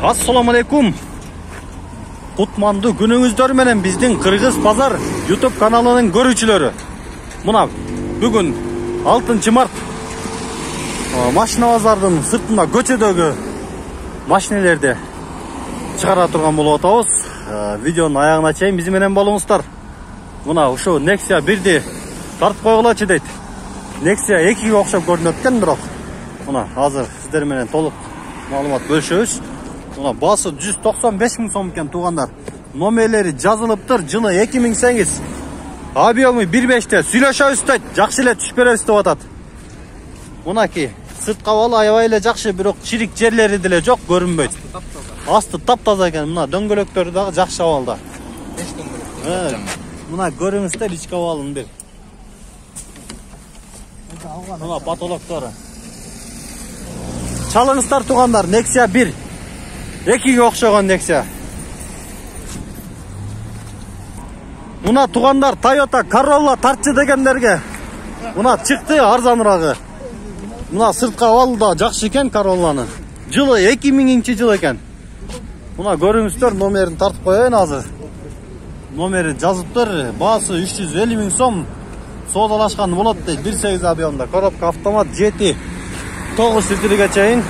Assalamu alaikum. Kutmandı günüңүздөр менен биздин Кыргыз Пазар YouTube каналынын көрүүчүлөрү. Мына бүгүн 6 март машина базардын сыртында көчөдөгү машинелерди чыгара турган болуп атабыз. Видеонун аягына чейин биз менен болуңуздар. Мына ушу Nexia 1ди тартып койгулачы дейт. Nexia 2ге окшоп көрүнөт экен, бирок мына азыр сиздер менен толук маалымат бөлүшөбүз. Мына басы 195 миң сом экен туугандар. Номерлери жазылыптыр. Жылы 2008. Объемы 1.5те. Сүйлөшөбүз дейт. Жакшы эле түшүп беребиз деп атат. Мынакей сырт кабалы аябай эле жакшы, бирок чирик жерлери деле жок, көрүнбөйт. Асты таптаза экен. Мына дөңгөлөктөрү дагы жакшы абалда. Мына көрүңүздөр ички абалын бир. Мына потолоктору. Чалыңыздар туугандар, Nexia 1. 2ге окшогон Nexia. Мына туугандар, Toyota Corolla тартчы дегендерге мына чыкты арзанырагы. Мына сырткы абалы да жакшы экен Corollаны. Жылы 2000-жыл экен. Мына көрүңүздөр, номерин тартып коеюн азыр. Номери жазыптыр, баасы 350 миң сом. Соодалашкан болот дейт. 1.8 объемда, коробка автомат, жети 9 литрге чейин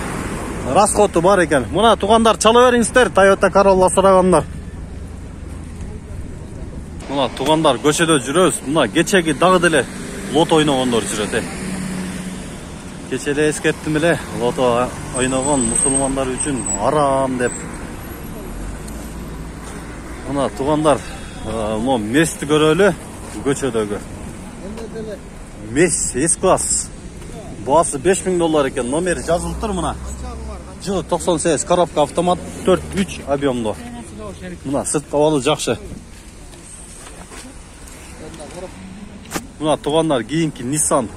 расходу бар экен. Мына туугандар, чала бериңиздер, Toyota Corolla сурагандар. Мына туугандар, көчөдө жүрөбүз. Мына кечеги дагы деле лото ойногондор жүрөт. Кече эле эскерттим эле, лото ойногон мусулмандар үчүн арам деп. Мына туугандар, mo Mes'ti көрөлү, көчөдөгү. Mes S-класс. Баасы $5000 экен. Номери жазылыптыр мына. Жылы 98, коробка автомат, 4.3 объемдо. Мына сырт кабалы жакшы. Мына туугандар, кийинки Nissan.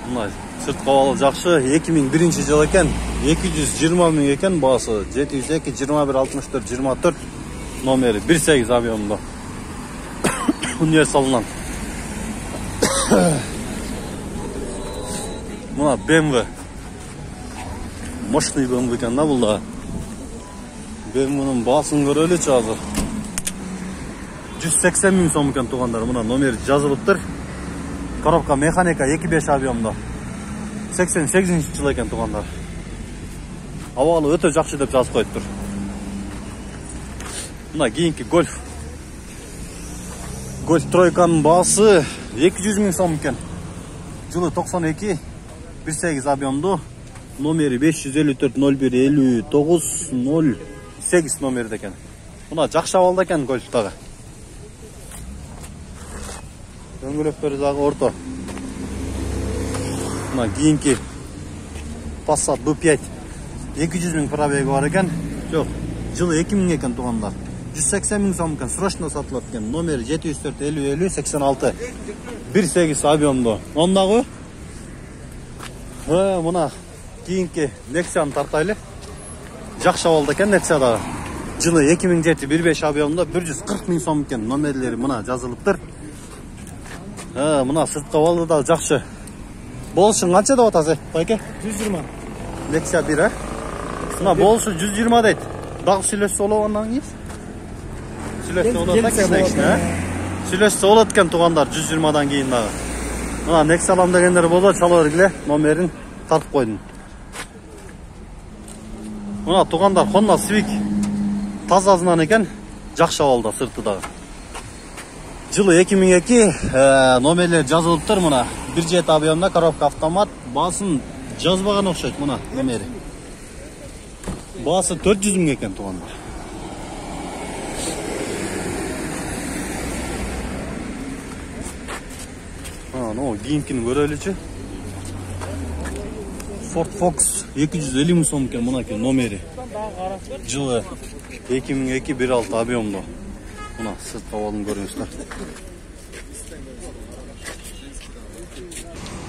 Мына сырт кабалы жакшы, 2001-жыл экен. 220 миң экен баасы. 702 21 64 24 номери 1.8 объемдо. Универсалынан. Мына BMW. Мощный BMW экен да бул да. BMW-нун баасын көрөлүчү азыр. 180 миң сом экен туугандар. Мына номери жазылыптыр. Коробка механика 2.5 объемдо. 88-жыл экен туугандар. Абалы өтө жакшы деп жазып коюптур. Мына кийинки Golf. Golf тройканын баасы 200 миң сом экен. Жылы 92, 1.8 объемду. Номери 554 01 59 08 номерде экен. Мына жакшы абалда экен Golf дагы. Дөңгөлөктөрү дагы орто. Мына кийинки Passat B5 200 миң пробеги бар экен. Жок, жылы 2000 экен туугандар. 180 миң сом экен, срочно сатылат экен. Номери 704 50 50 86 1.8 объемдо. Ондагы мына кийинки Nexia'ны тартайлы. Жакшы абалда экен Nexia дагы. Жылы 2007 1.5 объемдо 140 миң сом экен. Номерлери мына жазылыптыр. Мына сырткы абалы да жакшы. Болушун канча деп атасыз, байке? 120. Nexia 1, Мына болушу 120 дейт. Дагы сүйлөшсө болот андан кийин. Сүйлөшсө болот экен туугандар, 120дан кийин дагы. Мына Nexia алам дегендер болсо чала бергиле, номерин тартып койдум. Мына туугандар, Honda Civic тазасынан экен, жакшы абалда сырты дагы. Жылы 2002, номерлер жазылыптыр мына. 1.7 объемда, коробка автомат, баасын жазбаган окшойт мына номери. Баасы 400 миң экен туугандар. Кийинкини көрөлүчү. Ford Focus 250 миң сом экен мынакей номери. Жылы 2002 1.6 объемдо. Мына сырт кабалын көрүңүздөр.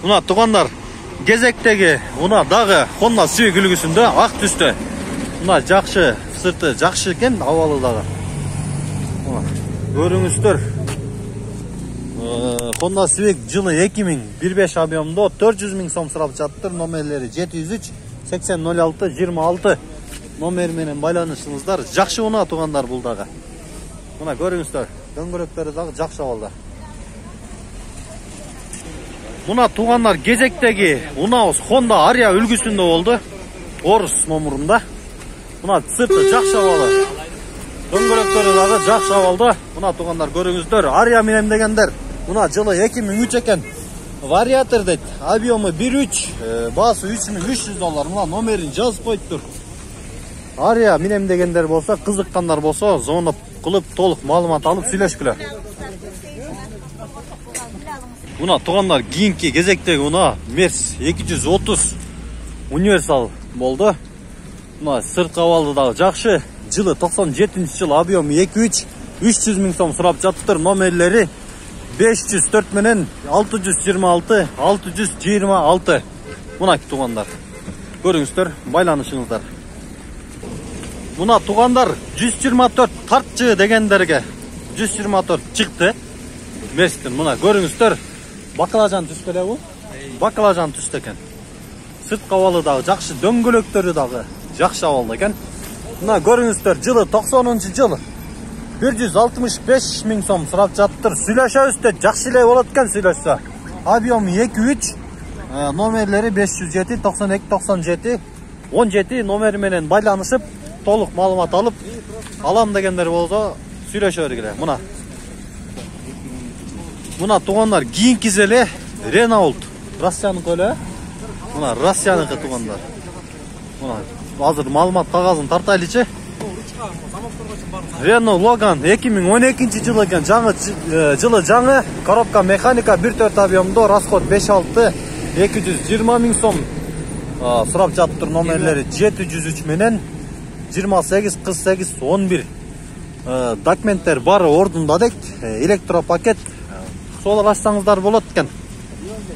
Мына туугандар, кезектеги мына дагы Honda Civic үлгүсүндө ак түстө. Мына жакшы сырты, жакшы экен, абалы дагы. Мына көрүңүздөр. Honda Civic жылы 2000 1.5 объемдо 400 миң сом сурап жатыптыр. Номерлери 703 80 06 26 номер менен байланышыңыздар. Жакшы унаа тугандар бул дагы. Мына көрүңүздөр. Дөңгөлөктөрү дагы жакшы абалда. Мына тугандар кезектеги унаабыз Honda Aria үлгүсүндө болду. Орус номурунда. Мына сырты жакшы абалы. Дөңгөлөктөрү дагы жакшы абалда. Мына тугандар көрүңүздөр. Aria менен дегендер. Мына жылы 2003 экен. Вариатор дейт. Объемы 1.3, баасы $3300. Мына номерин жазып коюптур. Aria менен дегендер болсо, кызыккандар болсо, звоноп кылып толук маалымат алып сүйлөшкүлө. Мына тугандар кийинки кезектеги мына Merz 230 универсал болду. Мына сырткы абалы дагы жакшы. Жылы 97-жыл, объемы 2.3, 300 000 сом сурап жатыптыр. Номерлери 504 менен 626, 626. Мына тугандар. Көрүңүздөр, байланышыңыздар. Мына тугандар 124 тартчы дегендерге 124 чыкты. Мерстен мына көрүңүздөр. Баклажан түстө эле бул. Баклажан түстө экен. Сырткы абалы дагы жакшы, дөңгөлөктөрү дагы жакшы абалда экен. Мына көрүңүздөр, жылы 90-жыл. 165 000 сом сурап жатыптыр. Сүйлөшөбүз де жакшы эле болот экен сүйлөшсө. Объем 2.3, номерлери 507 92 97 17 номери менен байланышып, толук маалымат алып алам дегендер болсо сүйлөшө бергиле. Мына тугандар кийинкиси эле Renault Россияныкы эле. Мына Россияныкы тугандар. Мына азыр маалымат кагазын тартайлычы. Renault Logan 2012 экен, жылы жаңы, коробка механика 1.4 объемдо, расход 5.6, 220 000 сом сурап жатыптыр. Номерлери 703 менен 28 48 11. Документтер бары ордунда дейт. Электропакет солашсаңыздар болот экен.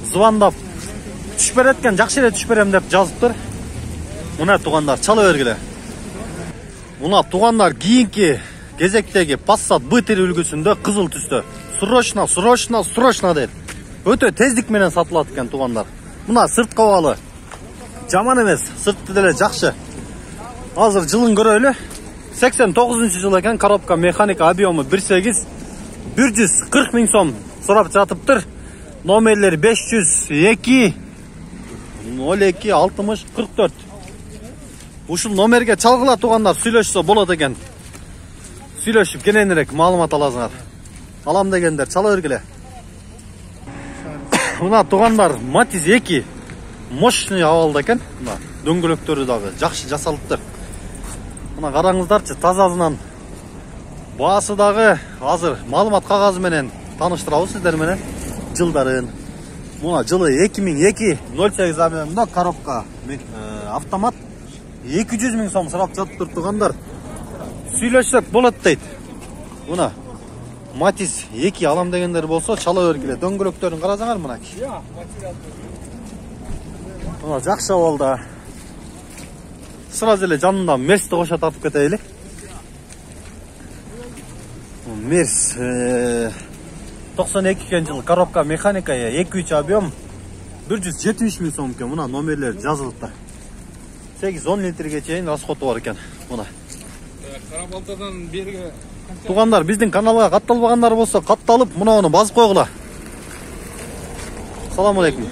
Звондап түш берет экен, жакшы эле түш берем деп жазыптыр. Мына тугандар чала бергиле. Мына тугандар кийинки кезектеги Passat B3 үлгүсүндө кызыл түстө. Срочно дейт. Өтө тездик менен сатылат экен тугандар. Мына сырткы абалы жаман эмес, сыртты деле жакшы. Азыр жылын көрөлү. 89-жыл экен, коробка механика, объемы 1.8, 140 000 сом сурап жатыптыр. Номерлери 502 02 60 44. Ушул номерге чалгыла тугандар, сүйлөшсө болот экен. Сүйлөшүп кененирээк маалымат аласыңар. Алам дегендер чала бергиле. Мына тугандар Matiz 2 мощный абалда экен. Мына дөңгөлөктөрү дагы жакшы жасалыптыр. Мына караңыздарчы, тазасынан. Баасы дагы азыр маалымат кагазы менен тааныштырабыз сиздер менен. Жылдарын. Мына жылы 2002 08 объемдо, коробка автомат 200 000 сом сурап жатыптыр тугандар. Сүйлөшсөк болот дейт. Мына Matiz 2 алам дегендер болсо чала бергиле. Дөңгөлөктөрүн карасаңар мына. Мына жакшы абалда. Сразу эле жанында Merz кошо тартып кетели. Merz 92 жыл, коробка механика, 2.3 объем, 170 000 сом экен. Мына номерлер жазылыптыр. 8-10 литрге чейин расходу бар экен. Мына. Карабалтадан берге. Тугандар, биздин каналга катталбагандар болсо, катталып, мунуну басып койгула. Салам алейкум.